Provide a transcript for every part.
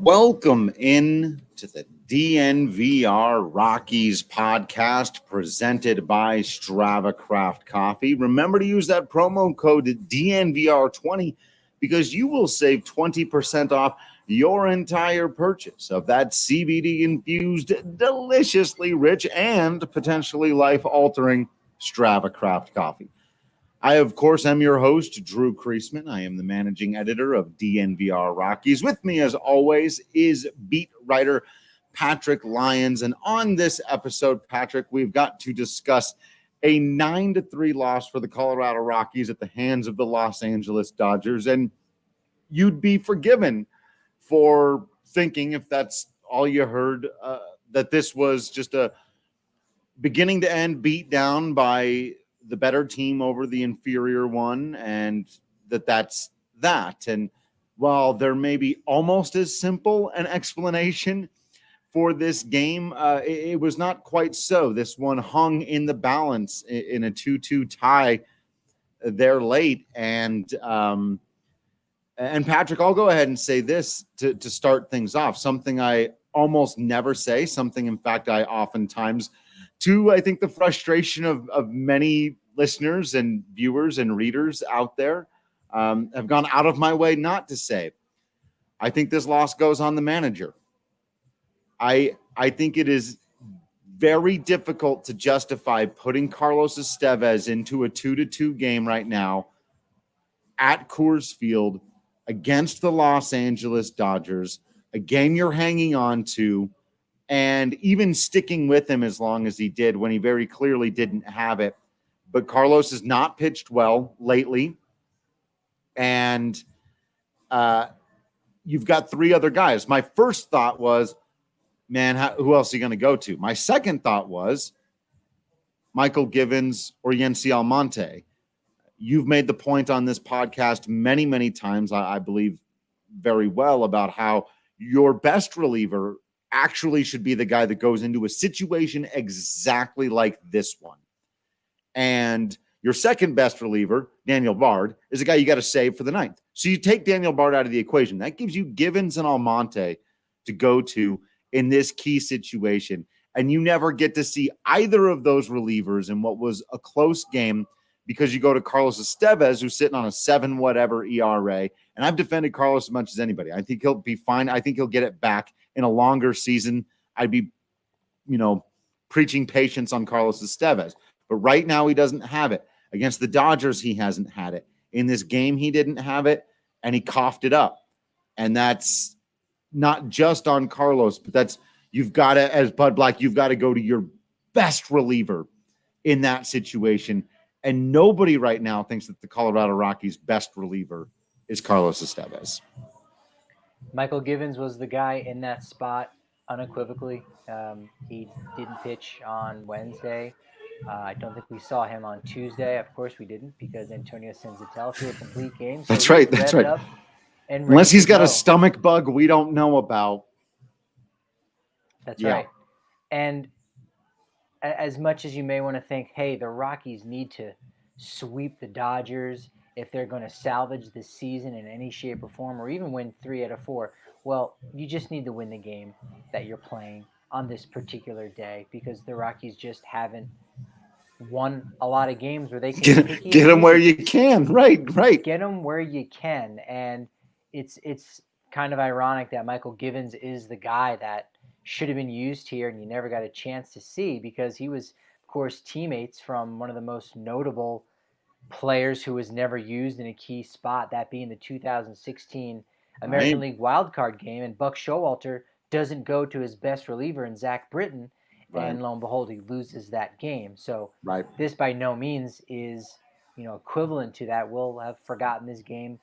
Welcome in to the DNVR Rockies podcast presented by Strava Craft Coffee. Remember to use that promo code DNVR20 because you will save 20% off your entire purchase of that CBD infused, deliciously rich, and potentially life-altering Strava Craft Coffee. I, of course, am your host, Drew Creasman. I am the managing editor of DNVR Rockies. With me, as always, is beat writer Patrick Lyons. And on this episode, Patrick, we've got to discuss a 9-3 loss for the Colorado Rockies at the hands of the Los Angeles Dodgers. And you'd be forgiven for thinking, if that's all you heard, that this was just a beginning to end beat down by the better team over the inferior one, and that's that. And while there may be almost as simple an explanation for this game, it was not quite so. This one hung in the balance in a 2-2 tie there late. And Patrick, I'll go ahead and say this to start things off, something I almost never say, something, in fact, I oftentimes to, I think, the frustration of many listeners and viewers and readers out there, have gone out of my way not to say. I think this loss goes on the manager. I think it is very difficult to justify putting Carlos Estévez into a 2-2 game right now at Coors Field against the Los Angeles Dodgers, a game you're hanging on to, and even sticking with him as long as he did when he very clearly didn't have it. But Carlos has not pitched well lately. And you've got three other guys. My first thought was, man, who else are you going to go to? My second thought was Michael Givens or Yency Almonte. You've made the point on this podcast many, many times, I believe very well, about how your best reliever actually should be the guy that goes into a situation exactly like this one. And your second best reliever, Daniel Bard, is a guy you got to save for the ninth. So you take Daniel Bard out of the equation. That gives you Givens and Almonte to go to in this key situation. And you never get to see either of those relievers in what was a close game because you go to Carlos Estévez, who's sitting on a 7-whatever ERA. And I've defended Carlos as much as anybody. I think he'll be fine. I think he'll get it back in a longer season. I'd be, preaching patience on Carlos Estévez. But right now he doesn't have it. Against the Dodgers, he hasn't had it. In this game, he didn't have it, and he coughed it up. And that's not just on Carlos, but you've got to, as Bud Black, you've got to go to your best reliever in that situation. And nobody right now thinks that the Colorado Rockies' best reliever is Carlos Estévez. Michael Givens was the guy in that spot unequivocally. He didn't pitch on Wednesday. I don't think we saw him on Tuesday. Of course we didn't, because Antonio Senzatel threw a complete game. So that's right. Unless he's got a stomach bug we don't know about. That's right. And as much as you may want to think, hey, the Rockies need to sweep the Dodgers if they're going to salvage this season in any shape or form, or even win 3 out of 4, well, you just need to win the game that you're playing on this particular day, because the Rockies just haven't won a lot of games where they can get them where you can. Right. Get them where you can. And it's kind of ironic that Michael Givens is the guy that should have been used here and you never got a chance to see, because he was, of course, teammates from one of the most notable players who was never used in a key spot, that being the 2016 American League wildcard game. And Buck Showalter doesn't go to his best reliever in Zach Britton, and lo and behold, he loses that game. So this by no means is equivalent to that. We'll have forgotten this game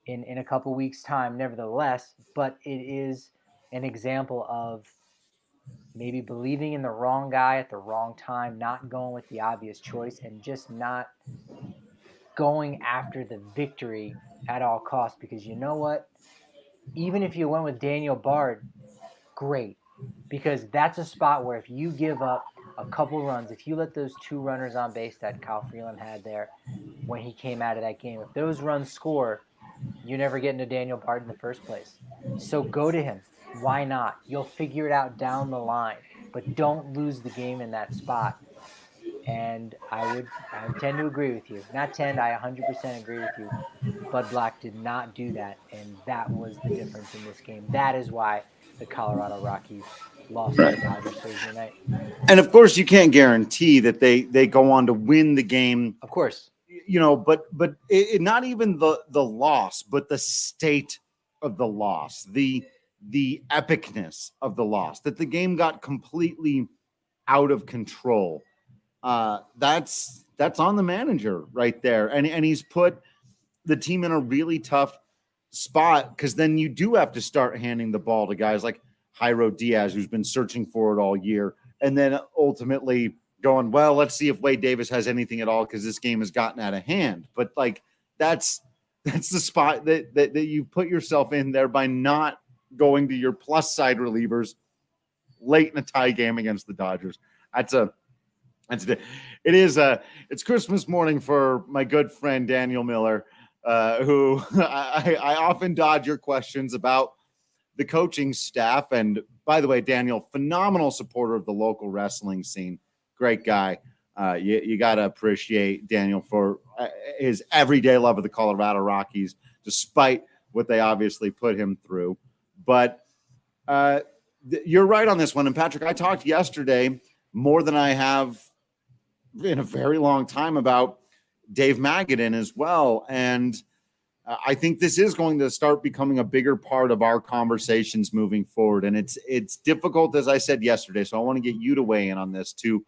in a couple weeks' time, nevertheless, but it is an example of maybe believing in the wrong guy at the wrong time, not going with the obvious choice, and just not going after the victory at all costs. Because you know what? Even if you went with Daniel Bard, great. Because that's a spot where if you give up a couple runs, if you let those 2 runners on base that Kyle Freeland had there when he came out of that game, if those runs score, you never get into Daniel Bard in the first place. So go to him. Why not? You'll figure it out down the line, but don't lose the game in that spot. And I would tend to agree with you. Not tend, I 100% agree with you. Bud Black did not do that, and that was the difference in this game. That is why the Colorado Rockies lost to Right. the Dodgers Thursday night. And of course, you can't guarantee that they go on to win the game. Of course. But not even the loss, but the state of the loss, the epicness of the loss, that the game got completely out of control. That's on the manager right there, and he's put the team in a really tough spot, because then you do have to start handing the ball to guys like Jairo Diaz, who's been searching for it all year, and then ultimately going, well, let's see if Wade Davis has anything at all, because this game has gotten out of hand. But like that's the spot that you put yourself in there by not going to your plus side relievers late in a tie game against the Dodgers. It's Christmas morning for my good friend Daniel Miller, who I often dodge your questions about the coaching staff. And by the way, Daniel, phenomenal supporter of the local wrestling scene. Great guy. You got to appreciate Daniel for his everyday love of the Colorado Rockies, despite what they obviously put him through. But you're right on this one. And Patrick, I talked yesterday more than I have in a very long time about Dave Magadan as well. And I think this is going to start becoming a bigger part of our conversations moving forward. And it's difficult, as I said yesterday, so I want to get you to weigh in on this, to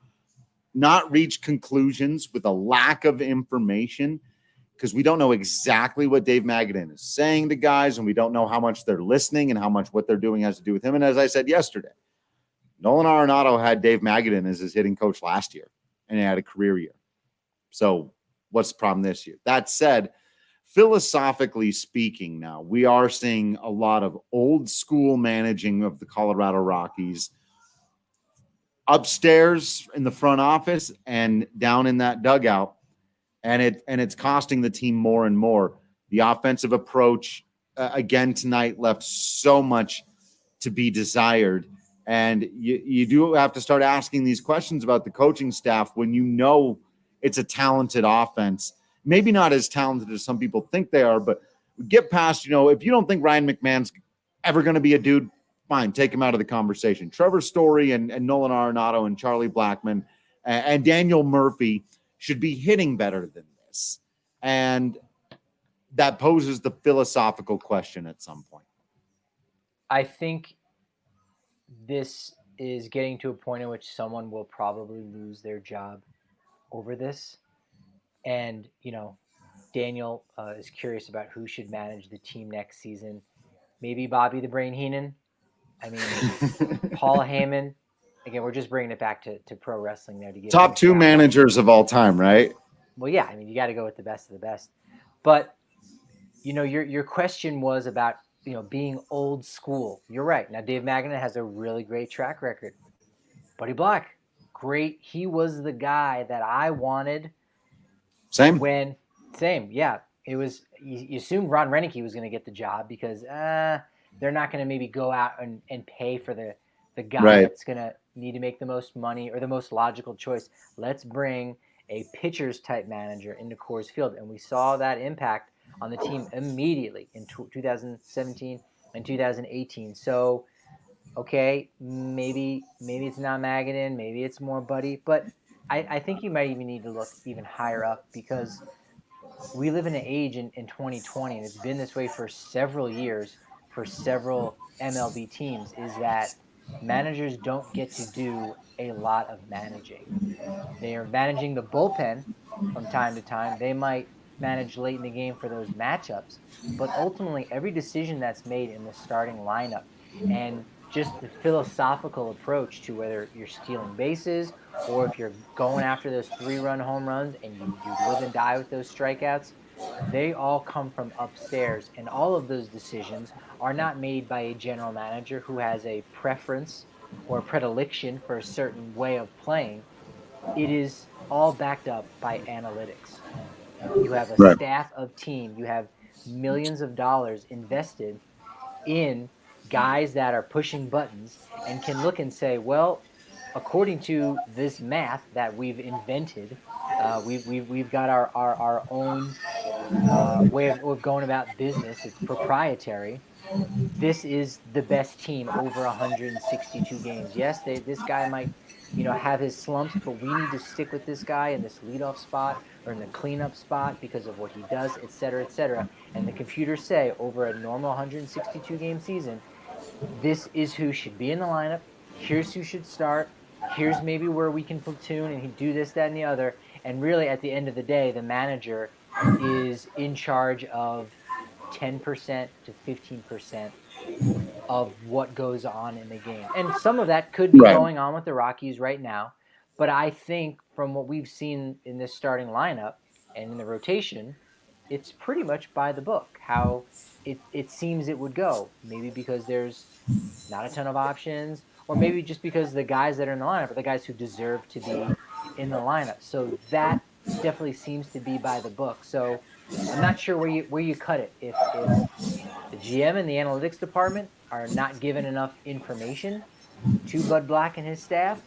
not reach conclusions with a lack of information, because we don't know exactly what Dave Magadan is saying to guys, and we don't know how much they're listening and how much what they're doing has to do with him. And as I said yesterday, Nolan Arenado had Dave Magadan as his hitting coach last year, and he had a career year. So what's the problem this year? That said, philosophically speaking, now we are seeing a lot of old school managing of the Colorado Rockies upstairs in the front office and down in that dugout. And it's costing the team more and more. The offensive approach again tonight left so much to be desired. And you do have to start asking these questions about the coaching staff when you know it's a talented offense. Maybe not as talented as some people think they are, but get past, if you don't think Ryan McMahon's ever going to be a dude, fine, take him out of the conversation. Trevor Story and Nolan Arenado and Charlie Blackmon and Daniel Murphy should be hitting better than this. And that poses the philosophical question at some point. I think this is getting to a point in which someone will probably lose their job over this. And, Daniel is curious about who should manage the team next season. Maybe Bobby the Brain Heenan. I mean, Paul Heyman. Again, we're just bringing it back to pro wrestling there to get top two managers of all time, right? Well, yeah. I mean, you got to go with the best of the best. But, your question was about, being old school. You're right. Now, Dave Magadan has a really great track record. Buddy Black, great. He was the guy that I wanted. Same, yeah. It was, you assumed Ron Renicky was going to get the job because they're not going to maybe go out and pay for the guy that's going to need to make the most money or the most logical choice. Let's bring a pitcher's type manager into Coors Field. And we saw that impact on the team immediately in 2017 and 2018. So, okay, maybe it's not Magadan, maybe it's more Buddy, but I think you might even need to look even higher up, because we live in an age in 2020, and it's been this way for several years for several MLB teams, is that managers don't get to do a lot of managing. They are managing the bullpen from time to time. They might manage late in the game for those matchups, but ultimately every decision that's made in the starting lineup and just the philosophical approach to whether you're stealing bases or if you're going after those 3-run home runs and you live and die with those strikeouts, they all come from upstairs. And all of those decisions are not made by a general manager who has a preference or predilection for a certain way of playing. It is all backed up by analytics. You have a staff of team. You have millions of dollars invested in guys that are pushing buttons and can look and say, well, according to this math that we've invented, we've got our own way of going about business. It's proprietary. This is the best team over 162 games. Yes, this guy might, have his slumps, but we need to stick with this guy in this leadoff spot or in the cleanup spot because of what he does, et cetera, et cetera. And the computers say over a normal 162 game season, this is who should be in the lineup. Here's who should start. Here's maybe where we can platoon and do this, that, and the other. And really, at the end of the day, the manager is in charge of 10% to 15% of what goes on in the game. And some of that could be going on with the Rockies right now. But I think from what we've seen in this starting lineup and in the rotation, it's pretty much by the book how it seems it would go. Maybe because there's not a ton of options, or maybe just because the guys that are in the lineup are the guys who deserve to be in the lineup. So that definitely seems to be by the book. So I'm not sure where you cut it. If the GM and the analytics department are not given enough information to Bud Black and his staff,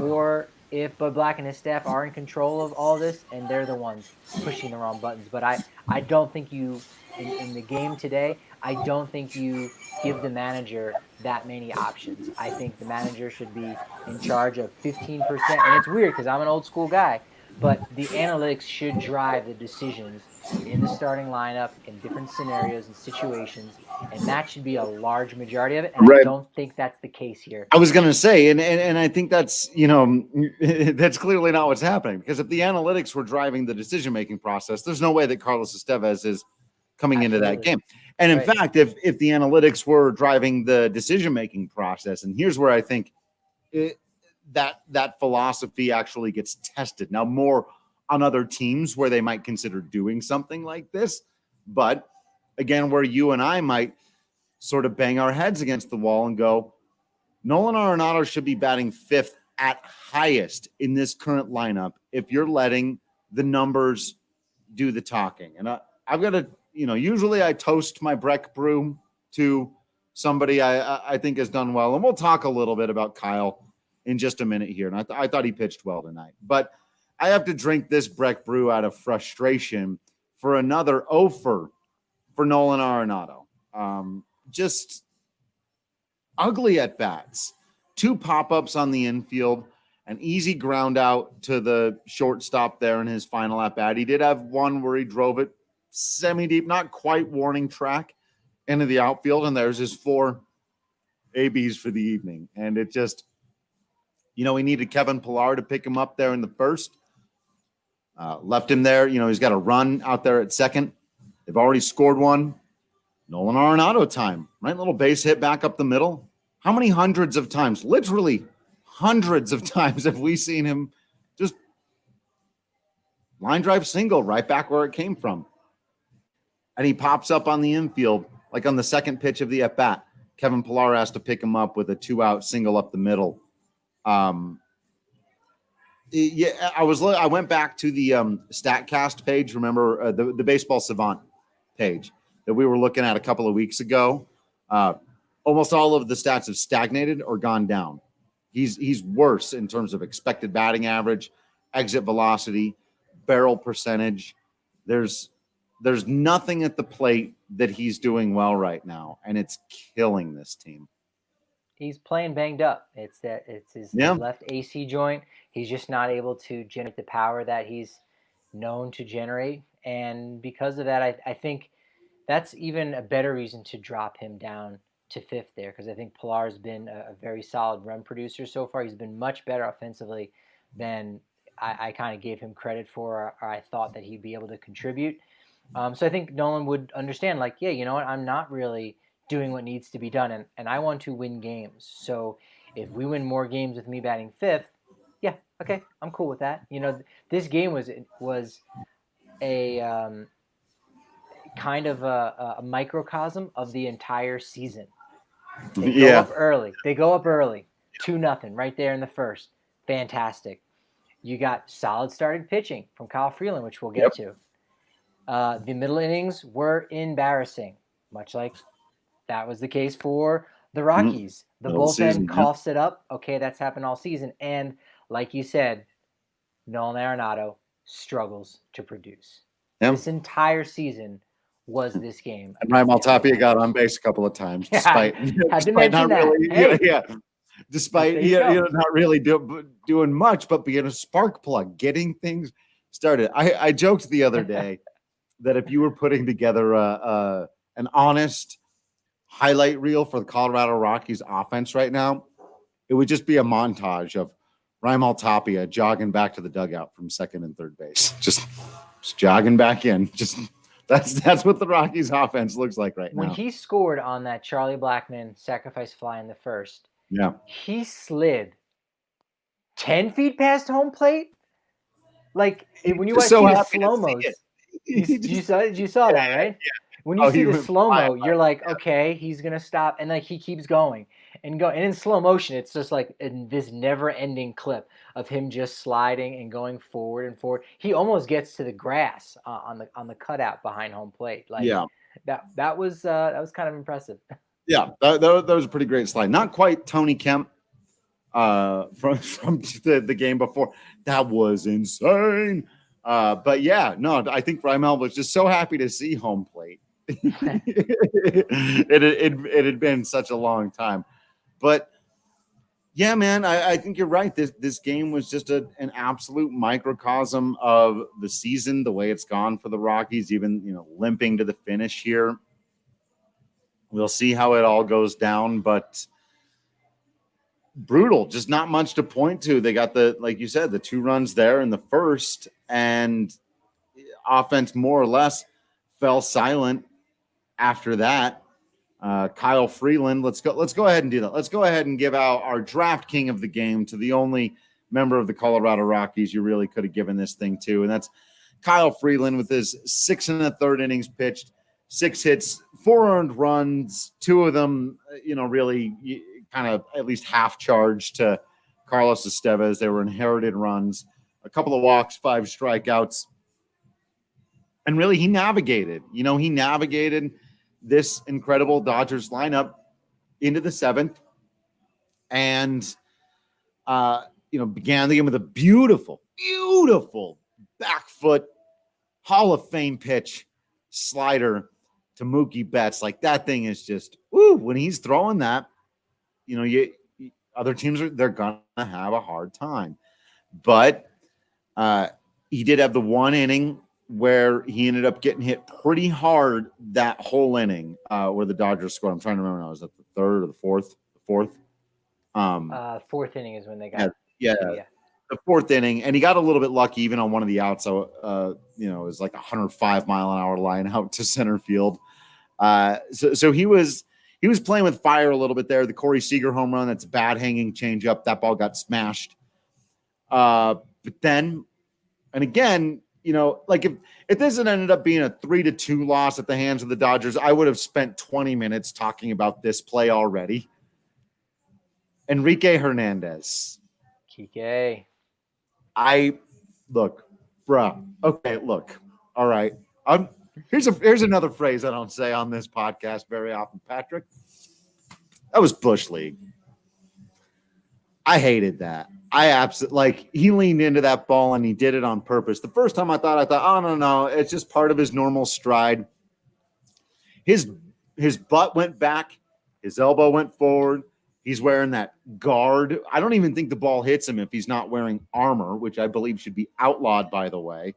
or if Bud Black and his staff are in control of all this and they're the ones pushing the wrong buttons. But I don't think you, in the game today, I don't think you give the manager that many options. I think the manager should be in charge of 15%. And it's weird because I'm an old school guy, but the analytics should drive the decisions in the starting lineup in different scenarios and situations, and that should be a large majority of it. And I don't think that's the case here. I was going to say, and I think that's, that's clearly not what's happening, because if the analytics were driving the decision-making process, there's no way that Carlos Estévez is coming into that game. And in fact, if the analytics were driving the decision-making process, and here's where I think that philosophy actually gets tested now more on other teams where they might consider doing something like this. But again, where you and I might sort of bang our heads against the wall and go, Nolan Arenado should be batting fifth at highest in this current lineup if you're letting the numbers do the talking. And I've got to, usually I toast my Breck brew to somebody I think has done well. And we'll talk a little bit about Kyle in just a minute here. And I thought he pitched well tonight. But I have to drink this Breck brew out of frustration for another offer for Nolan Arenado. Just ugly at bats. 2 pop-ups on the infield, an easy ground out to the shortstop there in his final at bat. He did have one where he drove it semi-deep, not quite warning track into the outfield, and there's his 4 ABs for the evening. And it just, he needed Kevin Pillar to pick him up there in the first. Left him there. He's got a run out there at second. They've already scored one. Nolan Arenado time, right? Little base hit back up the middle. How many hundreds of times, literally hundreds of times, have we seen him just line drive single right back where it came from? And he pops up on the infield, like on the second pitch of the at-bat. Kevin Pillar has to pick him up with a 2-out single up the middle. I went back to the StatCast page. Remember the Baseball Savant page that we were looking at a couple of weeks ago. Almost all of the stats have stagnated or gone down. He's worse in terms of expected batting average, exit velocity, barrel percentage. There's nothing at the plate that he's doing well right now, and it's killing this team. He's playing banged up. It's his left AC joint. He's just not able to generate the power that he's known to generate. And because of that, I think that's even a better reason to drop him down to fifth there, because I think Pillar's been a very solid run producer so far. He's been much better offensively than I kind of gave him credit for, or I thought that he'd be able to contribute. So I think Nolan would understand, like, yeah, you know what, I'm not really doing what needs to be done, and I want to win games. So if we win more games with me batting fifth, yeah, okay, I'm cool with that. This game was a kind of a microcosm of the entire season. They go up early. 2-0 right there in the first. Fantastic. You got solid starting pitching from Kyle Freeland, which we'll get to. The middle innings were embarrassing, much like that was the case for the Rockies. The All bullpen season, yeah. coughs it up. Okay, that's happened all season. And like you said, Nolan Arenado struggles to produce. Yeah. This entire season was this game. And Ryan against the Maltapia got Mariners. on base a couple of times, Yeah, despite had to despite mention not that. really, Hey. despite There you go. not really doing much, but being a spark plug, getting things started. I joked the other day that if you were putting together an honest highlight reel for the Colorado Rockies offense right now, it would just be a montage of Ryan Maltapia jogging back to the dugout from second and third base, just jogging back in. Just that's what the Rockies offense looks like right now. When he scored on that Charlie Blackmon sacrifice fly in the first, Yeah, he slid 10 feet past home plate. Like when you watch so the happy to slow-mos, see you saw that, right? When you see the slow-mo, you're like, okay, he's gonna stop, and like he keeps going and in slow motion, it's just like in this never-ending clip of him just sliding and going forward and forward. He almost gets to the grass on the cutout behind home plate. Like that was kind of impressive. Yeah, that was a pretty great slide. Not quite Tony Kemp from the game before. That was insane. But yeah, no, I think Rymel was just so happy to see home plate. it had been such a long time. But yeah, man, I think you're right. This game was just an absolute microcosm of the season, the way it's gone for the Rockies, even limping to the finish here. We'll see how it all goes down, but brutal. Just not much to point to. They got like you said, the 2 runs there in the first, and offense more or less fell silent after that. Kyle Freeland, let's go ahead and do that. Let's go ahead and give out our draft king of the game to the only member of the Colorado Rockies you really could have given this thing to, and that's Kyle Freeland with his 6 1/3 innings pitched, 6 hits, 4 earned runs, 2 of them, really kind of at least half charged to Carlos Estévez. They were inherited runs, a couple of walks, 5 strikeouts. And really he navigated this incredible Dodgers lineup into the 7th and, began the game with a beautiful, beautiful back foot Hall of Fame pitch slider to Mookie Betts. Like that thing is just, when he's throwing that, other teams they're going to have a hard time. But he did have the 1 inning where he ended up getting hit pretty hard that whole inning where the Dodgers scored. I'm trying to remember now. Was that the 3rd or the 4th? The 4th. 4th inning is when they got the 4th inning, and he got a little bit lucky even on one of the outs. So it was like 105-mile-an-hour line out to center field. So he was playing with fire a little bit there. The Corey Seager home run, that's a bad hanging changeup. That ball got smashed. But then, and again, like if this had ended up being a 3-2 loss at the hands of the Dodgers, I would have spent 20 minutes talking about this play already. Enrique Hernandez. Kike. Look. All right. Here's another phrase I don't say on this podcast very often, Patrick. That was Bush League. I hated that. I absolutely he leaned into that ball and he did it on purpose. The first time I thought, oh no, it's just part of his normal stride. His butt went back, his elbow went forward. He's wearing that guard. I don't even think the ball hits him if he's not wearing armor, which I believe should be outlawed, by the way.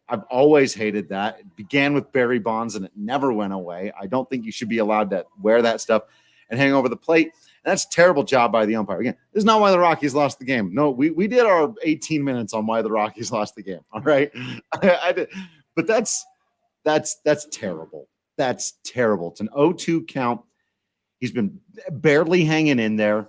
I've always hated that. It began with Barry Bonds and it never went away. I don't think you should be allowed to wear that stuff and hang over the plate. And that's a terrible job by the umpire. Again, this is not why the Rockies lost the game. No, we did our 18 minutes on why the Rockies lost the game. All right. I did. But that's terrible. That's terrible. It's an 0-2 count. He's been barely hanging in there.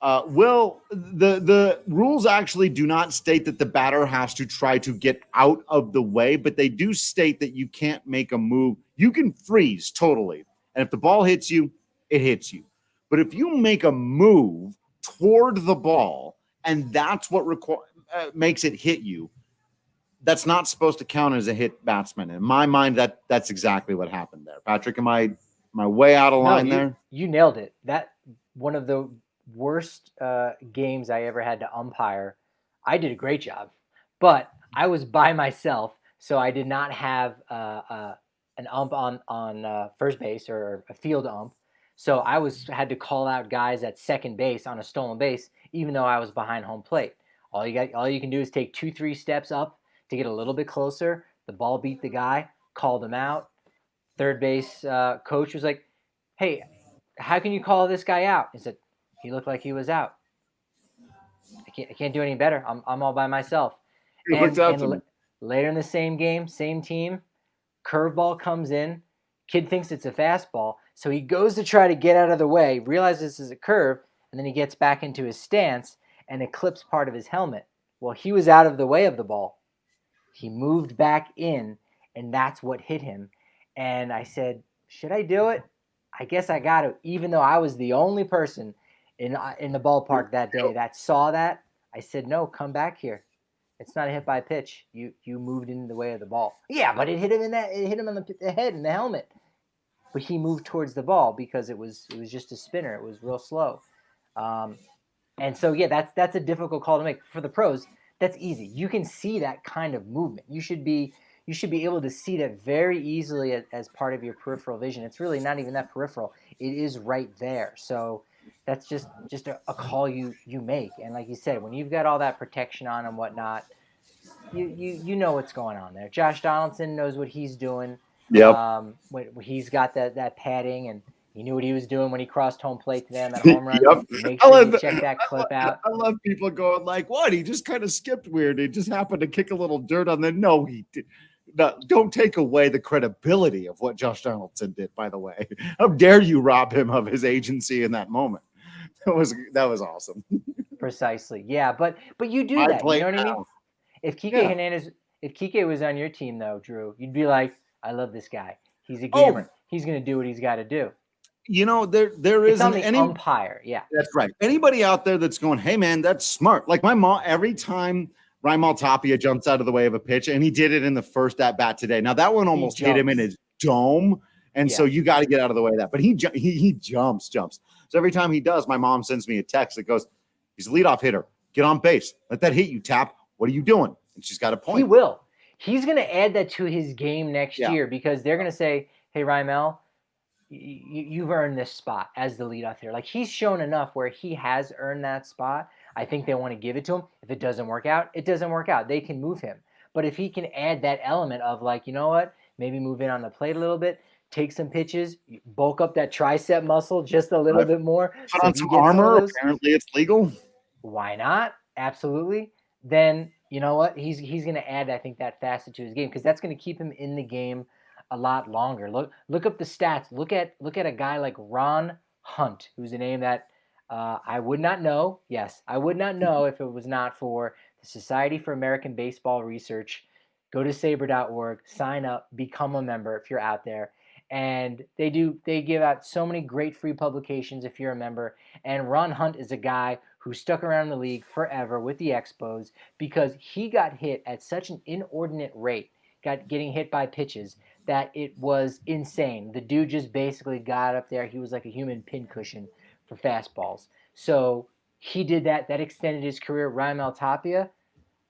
The rules actually do not state that the batter has to try to get out of the way, but they do state that you can't make a move. You can freeze totally. And if the ball hits you, it hits you. But if you make a move toward the ball and that's what makes it hit you, that's not supposed to count as a hit batsman. In my mind, that's exactly what happened there. Patrick, am I Am I way out of No, line there? you nailed it. That one of the worst games I ever had to umpire. I did a great job, but I was by myself, so I did not have an ump on first base or a field ump. So I had to call out guys at second base on a stolen base, even though I was behind home plate. All you can do is take 2-3 steps up to get a little bit closer. The ball beat the guy, called him out. Third base coach was like, "Hey, how can you call this guy out?" He said, "He looked like he was out. I can't do any better. I'm all by myself." He looked out to me. Later in the same game, same team, curveball comes in. Kid thinks it's a fastball, so he goes to try to get out of the way, realizes this is a curve, and then he gets back into his stance and it clips part of his helmet. Well, he was out of the way of the ball. He moved back in, and that's what hit him. And I said, should I do it? I guess I got to, even though I was the only person in the ballpark that day that saw that. I said, no, come back here. It's not a hit by pitch. You moved into the way of the ball. Yeah, but it hit him on the head in the helmet. But he moved towards the ball because it was just a spinner. It was real slow. And so yeah, that's a difficult call to make for the pros. That's easy. You can see that kind of movement. You should be able to see that very easily as part of your peripheral vision. It's really not even that peripheral. It is right there. So that's just a call you make. And like you said, when you've got all that protection on and whatnot, you know what's going on there. Josh Donaldson knows what he's doing. Yep. When he's got that padding, and he knew what he was doing when he crossed home plate to them at home run. Yep. Make sure you check that clip out. I love people going like, "What? He just kind of skipped weird. He just happened to kick a little dirt on the." No, he did. No, don't take away the credibility of what Josh Donaldson did. By the way, how dare you rob him of his agency in that moment? That was awesome. Precisely. Yeah, but you do that. You know what I mean? If Kike was on your team though, Drew, you'd be like, I love this guy. He's a gamer. He's going to do what he's got to do. You know, there isn't any umpire. Yeah, that's right. Anybody out there that's going, hey man, that's smart. Like my mom, every time Raimel Tapia jumps out of the way of a pitch, and he did it in the first at bat today. Now that one almost hit him in his dome, and so you got to get out of the way of that. But he jumps. So every time he does, my mom sends me a text that goes, "He's a leadoff hitter. Get on base. Let that hit you, Tap. What are you doing?" And she's got a point. He will. He's going to add that to his game next year because they're going to say, "Hey, Raimel, you've earned this spot as the leadoff hitter." Like he's shown enough where he has earned that spot. I think they want to give it to him. If it doesn't work out, it doesn't work out. They can move him. But if he can add that element of like, you know what, maybe move in on the plate a little bit, take some pitches, bulk up that tricep muscle just a little bit more. Put on some armor. Apparently it's legal. Why not? Absolutely. Then you know what? He's going to add, I think, that facet to his game because that's going to keep him in the game a lot longer. Look up the stats. Look at a guy like Ron Hunt, who's a name that I would not know. Yes, I would not know if it was not for the Society for American Baseball Research. Go to saber.org, sign up, become a member if you're out there. And they give out so many great free publications if you're a member. And Ron Hunt is a guy who stuck around the league forever with the Expos because he got hit at such an inordinate rate, getting hit by pitches, that it was insane. The dude just basically got up there. He was like a human pincushion for fastballs. So he did that. That extended his career. Raimel Tapia,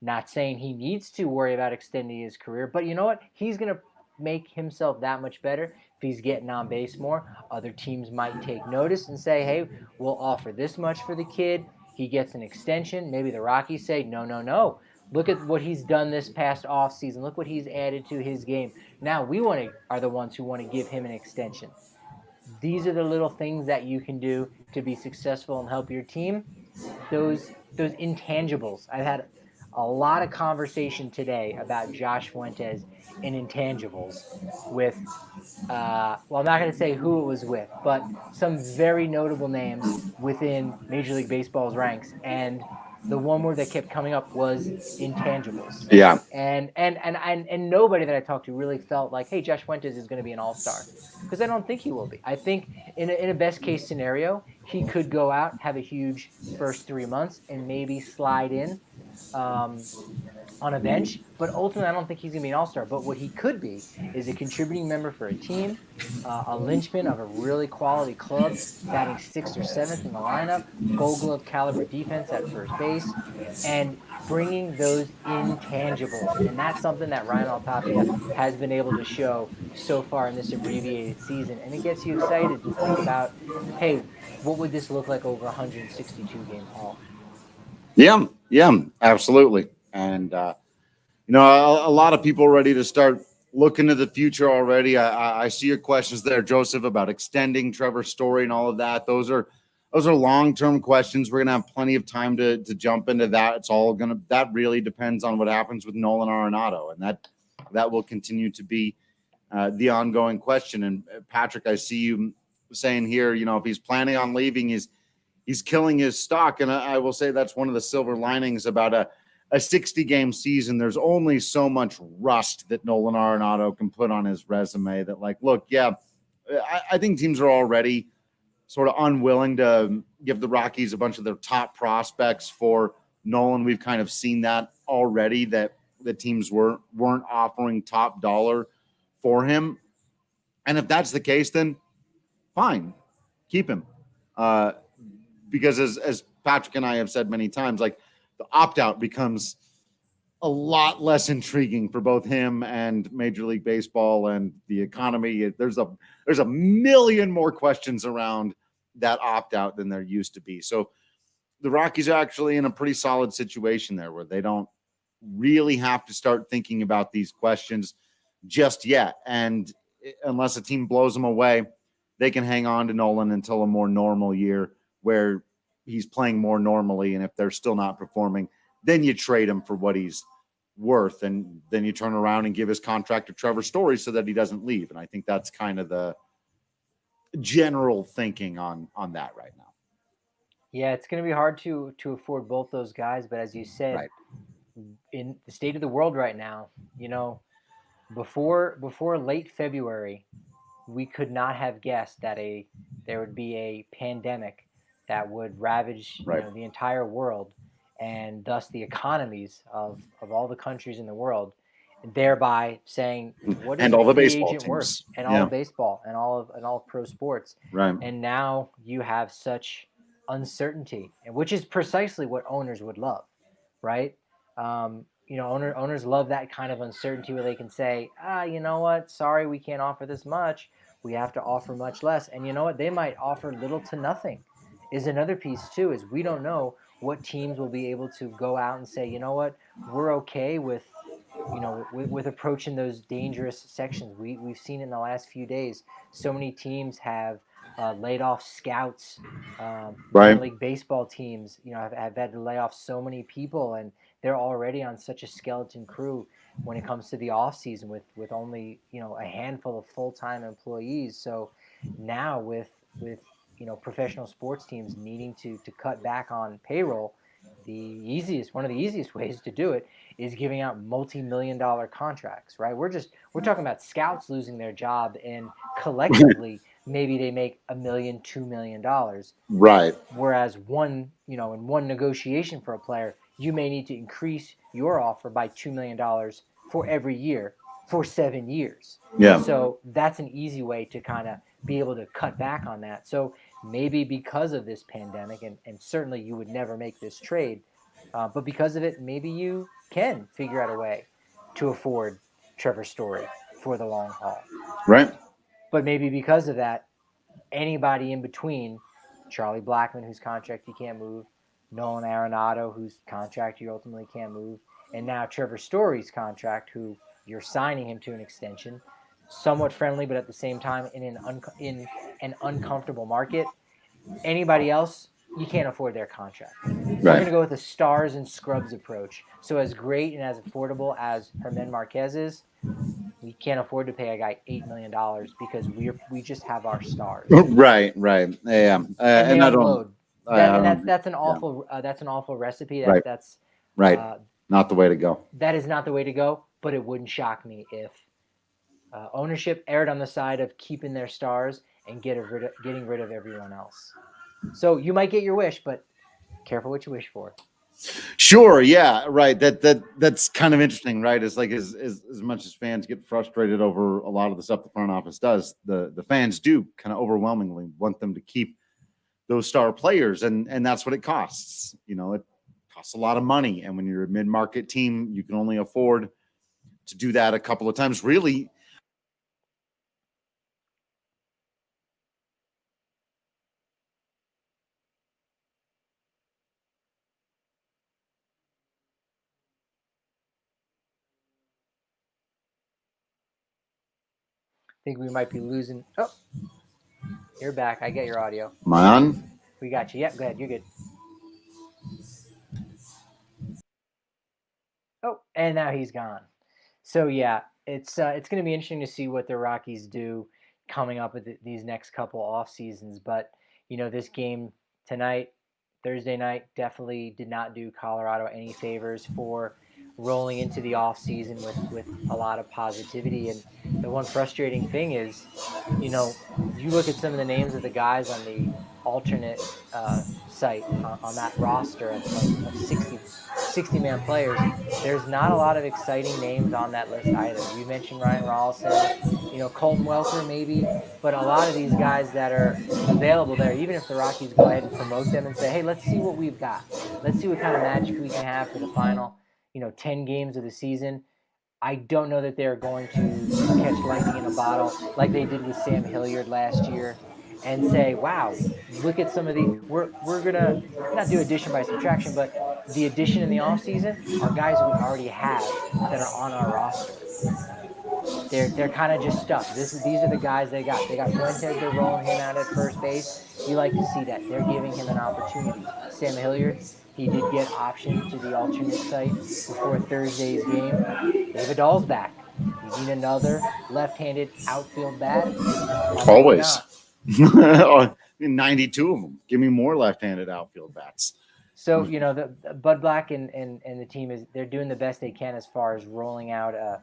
not saying he needs to worry about extending his career, but you know what? He's going to make himself that much better if he's getting on base more. Other teams might take notice and say, hey, we'll offer this much for the kid. He gets an extension. Maybe the Rockies say, no. Look at what he's done this past offseason. Look what he's added to his game. Now we are the ones who want to give him an extension. These are the little things that you can do to be successful and help your team. Those intangibles. I've had a lot of conversation today about Josh Fuentes and intangibles with, I'm not going to say who it was with, but some very notable names within Major League Baseball's ranks. And the one word that kept coming up was intangibles. Yeah. And nobody that I talked to really felt like, hey, Josh Fuentes is going to be an all-star. Because I don't think he will be. I think in a best-case scenario, he could go out, have a huge first 3 months, and maybe slide in on a bench, but ultimately I don't think he's going to be an all-star. But what he could be is a contributing member for a team, a linchpin of a really quality club, batting 6th or 7th in the lineup, Gold Glove caliber defense at first base, and bringing those intangibles. And that's something that Ryan Altapia has been able to show so far in this abbreviated season. And it gets you excited to think about, hey, what would this look like over a 162 game haul? Yeah, absolutely. And a lot of people ready to start looking to the future already. I see your questions there, Joseph, about extending Trevor Story and all of that. Those are long-term questions. We're gonna have plenty of time to jump into that. That really depends on what happens with Nolan Arenado, and that will continue to be the ongoing question. And Patrick, I see you saying here, if he's planning on leaving, he's killing his stock. And I will say that's one of the silver linings about a 60-game season. There's only so much rust that Nolan Arenado can put on his resume that, look, yeah, I think teams are already sort of unwilling to give the Rockies a bunch of their top prospects for Nolan. We've kind of seen that already, that the teams weren't offering top dollar for him. And if that's the case, then fine, keep him. Because as Patrick and I have said many times, the opt-out becomes a lot less intriguing for both him and Major League Baseball and the economy. There's a million more questions around that opt-out than there used to be. So the Rockies are actually in a pretty solid situation there, where they don't really have to start thinking about these questions just yet. And unless a team blows them away, they can hang on to Nolan until a more normal year where he's playing more normally. And if they're still not performing, then you trade him for what he's worth. And then you turn around and give his contract to Trevor Story so that he doesn't leave. And I think that's kind of the general thinking on that right now. Yeah, it's going to be hard to afford both those guys. But as you said, Right. In the state of the world right now, before late February, we could not have guessed that there would be a pandemic that would ravage Right. the entire world, and thus the economies of all the countries in the world, thereby saying, what is And a all the free baseball agent worth, teams. and all of baseball, and all of pro sports. Right. And now you have such uncertainty, and which is precisely what owners would love, right? Owners love that kind of uncertainty where they can say, you know what, sorry, we can't offer this much. We have to offer much less. And you know what, they might offer little to nothing. Is another piece too, is we don't know what teams will be able to go out and say, you know what, we're okay with with approaching those dangerous sections. We've seen in the last few days, so many teams have laid off scouts. Minor league baseball teams, have had to lay off so many people, and they're already on such a skeleton crew when it comes to the off season with only a handful of full-time employees. So now with professional sports teams needing to cut back on payroll, one of the easiest ways to do it is giving out multi-million-dollar contracts, right? We're talking about scouts losing their job, and collectively maybe they make $1 million, $2 million. Right. Whereas in one negotiation for a player, you may need to increase your offer by $2 million for every year for 7 years. Yeah. So that's an easy way to kind of be able to cut back on that. So maybe because of this pandemic, and certainly you would never make this trade, but because of it, maybe you can figure out a way to afford Trevor Story for the long haul. Right. But maybe because of that, anybody in between, Charlie Blackmon, whose contract you can't move, Nolan Arenado, whose contract you ultimately can't move, and now Trevor Story's contract, who you're signing him to an extension, somewhat friendly, but at the same time in an uncomfortable market. Anybody else, you can't afford their contract. We're going to go with a stars and scrubs approach. So as great and as affordable as Germán Marquez is, we can't afford to pay a guy $8 million because we just have our stars. Right. Yeah. And they unload. That's an yeah. awful recipe. Right. That's right. Not the way to go. That is not the way to go. But it wouldn't shock me if ownership erred on the side of keeping their stars and getting rid of everyone else. So you might get your wish, but careful what you wish for. Sure, yeah, right. That's kind of interesting, right? It's like as much as fans get frustrated over a lot of the stuff the front office does, the fans do kind of overwhelmingly want them to keep those star players, and that's what it costs. It costs a lot of money, and when you're a mid-market team, you can only afford to do that a couple of times. Really, I think we might be losing. Oh, you're back. I get your audio. am I on? We got you. Yep, go ahead. You're good. Oh, and now he's gone. So yeah, it's going to be interesting to see what the Rockies do coming up with these next couple off seasons. But this game tonight, Thursday night, definitely did not do Colorado any favors for rolling into the off season with a lot of positivity. And the one frustrating thing is, you look at some of the names of the guys on the alternate site on that roster of 60-man players. There's not a lot of exciting names on that list either. We mentioned Ryan Rollison, Colton Welker maybe, but a lot of these guys that are available there, even if the Rockies go ahead and promote them and say, hey, let's see what we've got. Let's see what kind of magic we can have for the final, 10 games of the season. I don't know that they're going to catch lightning in a bottle like they did with Sam Hilliard last year and say, wow, look at some of the we're going to not do addition by subtraction, but the addition in the offseason are guys we already have that are on our roster. They're kind of just stuck. These are the guys they got. They got Fuentes, they're rolling him out at first base. You like to see that. They're giving him an opportunity. Sam Hilliard, he did get optioned to the alternate site before Thursday's game. David Dahl's back. You need another left-handed outfield bat? Always. 92 of them. Give me more left-handed outfield bats. So, the Bud Black and the team they're doing the best they can as far as rolling out a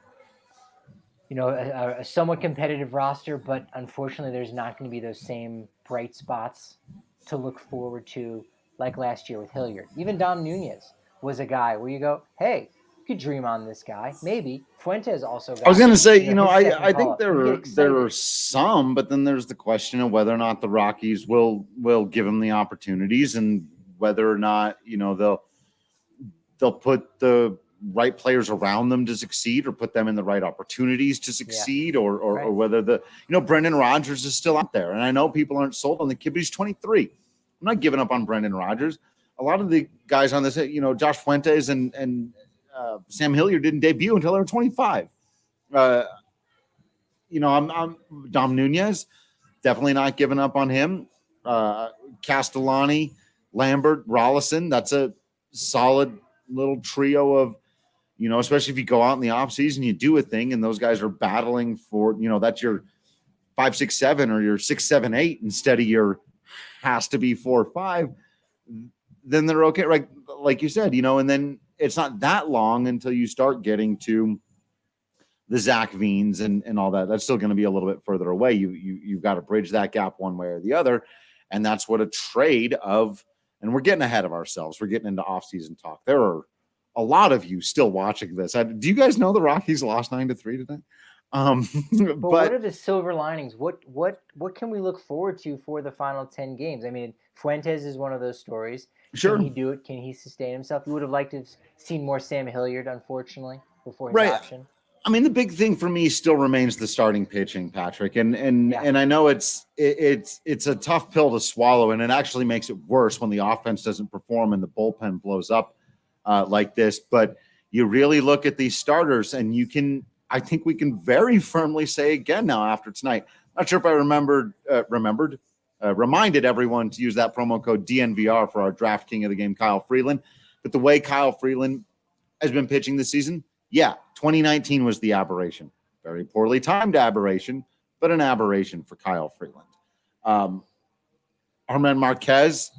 somewhat competitive roster, but unfortunately there's not going to be those same bright spots to look forward to like last year with Hilliard. Even Dom Nunez was a guy where you go, hey, you could dream on this guy. Maybe. Fuentes also got, I was going to say, I think there are some, but then there's the question of whether or not the Rockies will give them the opportunities and whether or not, they'll put the right players around them to succeed or put them in the right opportunities to succeed or whether Brendan Rodgers is still out there. And I know people aren't sold on the kid, but he's 23. I'm not giving up on Brendan Rodgers. A lot of the guys on this, Josh Fuentes and Sam Hilliard didn't debut until they were 25. I'm Dom Nunez, definitely not giving up on him. Castellani, Lambert, Rollison, that's a solid little trio of, especially if you go out in the offseason, you do a thing and those guys are battling for, that's your 5, 6, 7 or your 6, 7, 8 instead of your has to be 4 or 5, then they're okay. Right. Like you said, and then it's not that long until you start getting to the Zach Veens and all that. That's still going to be a little bit further away. You've got to bridge that gap one way or the other. And that's what a trade of, and we're getting ahead of ourselves. We're getting into offseason talk. There are a lot of you still watching this. Do you guys know the Rockies lost 9-3 today? But what are the silver linings? What can we look forward to for the final 10 games? I mean, Fuentes is one of those stories. Sure. Can he do it? Can he sustain himself? You would have liked to have seen more Sam Hilliard, unfortunately, before his option. I mean, the big thing for me still remains the starting pitching, Patrick. And I know it's a tough pill to swallow, and it actually makes it worse when the offense doesn't perform and the bullpen blows up like this. But you really look at these starters, and I think we can very firmly say again now after tonight. Not sure if I reminded everyone to use that promo code DNVR for our draft king of the game, Kyle Freeland. But the way Kyle Freeland has been pitching this season, 2019 was the aberration. Very poorly timed aberration, but an aberration for Kyle Freeland. Germán Marquez,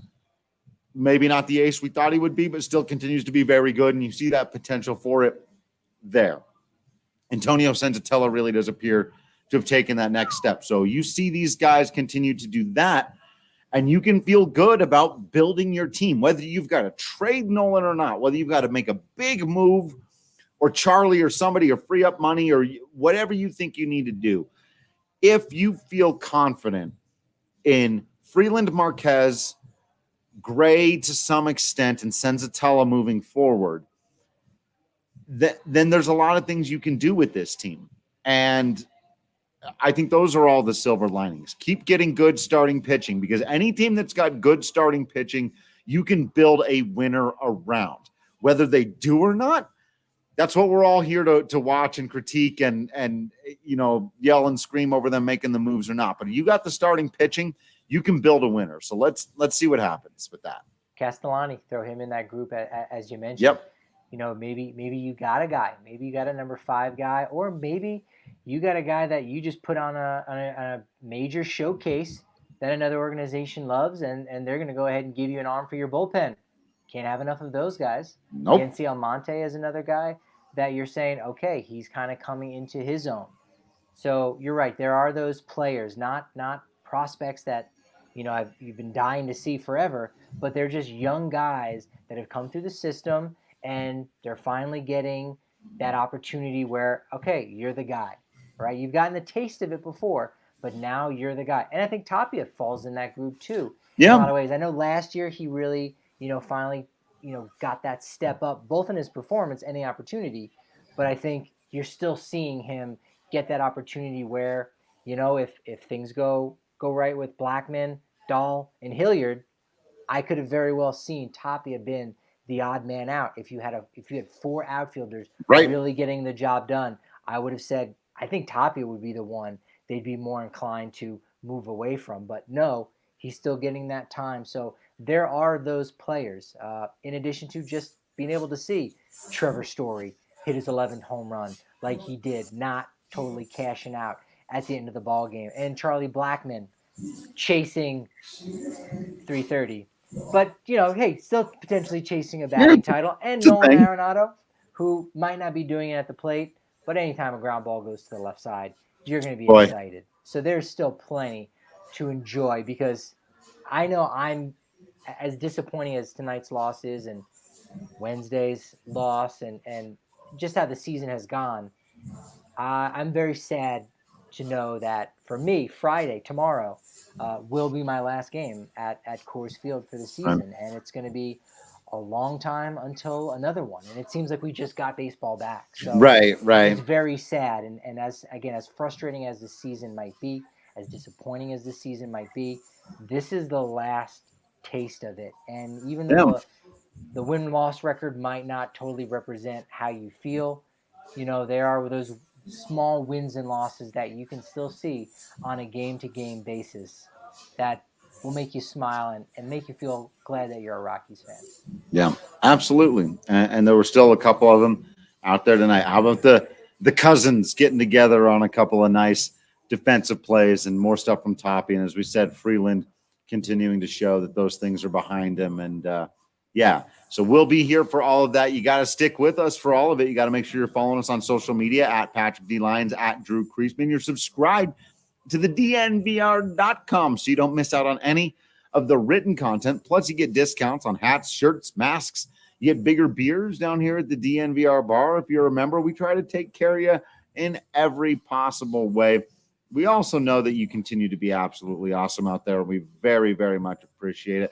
maybe not the ace we thought he would be, but still continues to be very good, and you see that potential for it there. Antonio Senzatella really does appear to have taken that next step. So you see these guys continue to do that, And you can feel good about building your team, whether you've got to trade Nolan or not, whether you've got to make a big move or Charlie or somebody or free up money or whatever you think you need to do. If you feel confident in Freeland, Marquez, Gray to some extent, and Senzatella moving forward, then there's a lot of things you can do with this team. And I think those are all the silver linings. Keep getting good starting pitching, because any team that's got good starting pitching, you can build a winner around. Whether they do or not, that's what we're all here to watch and critique and yell and scream over them making the moves or not. But if you got the starting pitching, you can build a winner. So let's see what happens with that. Castellani, throw him in that group as you mentioned. Yep. Maybe you got a guy, maybe you got a number 5 guy, or maybe you got a guy that you just put on a major showcase that another organization loves, and they're going to go ahead and give you an arm for your bullpen. Can't have enough of those guys. Nope. Yancy Almonte is another guy that you're saying, okay, he's kind of coming into his own. So you're right. There are those players, not prospects that you've been dying to see forever, but they're just young guys that have come through the system, and they're finally getting that opportunity where, okay, you're the guy, right? You've gotten the taste of it before, but now you're the guy. And I think Tapia falls in that group too. Yeah. In a lot of ways. I know last year he really, finally, got that step up, both in his performance and the opportunity. But I think you're still seeing him get that opportunity where, if things go right with Blackman, Dahl, and Hilliard, I could have very well seen Tapia been the odd man out. If you had 4 outfielders really getting the job done, I would have said, I think Tapia would be the one they'd be more inclined to move away from. But no, he's still getting that time. So there are those players, in addition to just being able to see Trevor Story hit his 11th home run like he did, not totally cashing out at the end of the ball game, and Charlie Blackman chasing 330. But, hey, still potentially chasing a batting title. And Nolan Arenado, who might not be doing it at the plate, but anytime a ground ball goes to the left side, you're going to be excited. So there's still plenty to enjoy, because I know I'm as disappointing as tonight's loss is and Wednesday's loss and just how the season has gone. I'm very sad to know that for me, Friday, tomorrow, will be my last game at Coors Field for the season. And it's going to be a long time until another one. And it seems like we just got baseball back. So right. It's very sad. And as frustrating as the season might be, as disappointing as the season might be, this is the last taste of it. And even though the win-loss record might not totally represent how you feel, there are those small wins and losses that you can still see on a game-to-game basis that will make you smile and make you feel glad that you're a Rockies fan. Yeah, absolutely. And there were still a couple of them out there tonight. How about the cousins getting together on a couple of nice defensive plays and more stuff from Toppy? And as we said, Freeland continuing to show that those things are behind him. And so we'll be here for all of that. You got to stick with us for all of it. You got to make sure you're following us on social media at Patrick D. Lyons, at Drew Creasman. You're subscribed to the DNVR.com so you don't miss out on any of the written content. Plus, you get discounts on hats, shirts, masks. You get bigger beers down here at the DNVR bar. If you're a member, we try to take care of you in every possible way. We also know that you continue to be absolutely awesome out there. We very, very much appreciate it.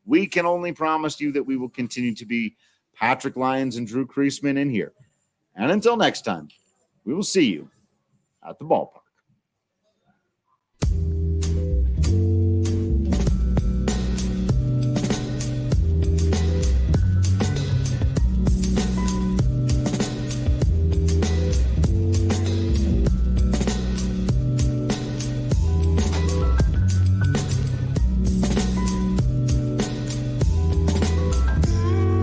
We can only promise you that we will continue to be Patrick Lyons and Drew Creasman in here. And until next time, we will see you at the ballpark.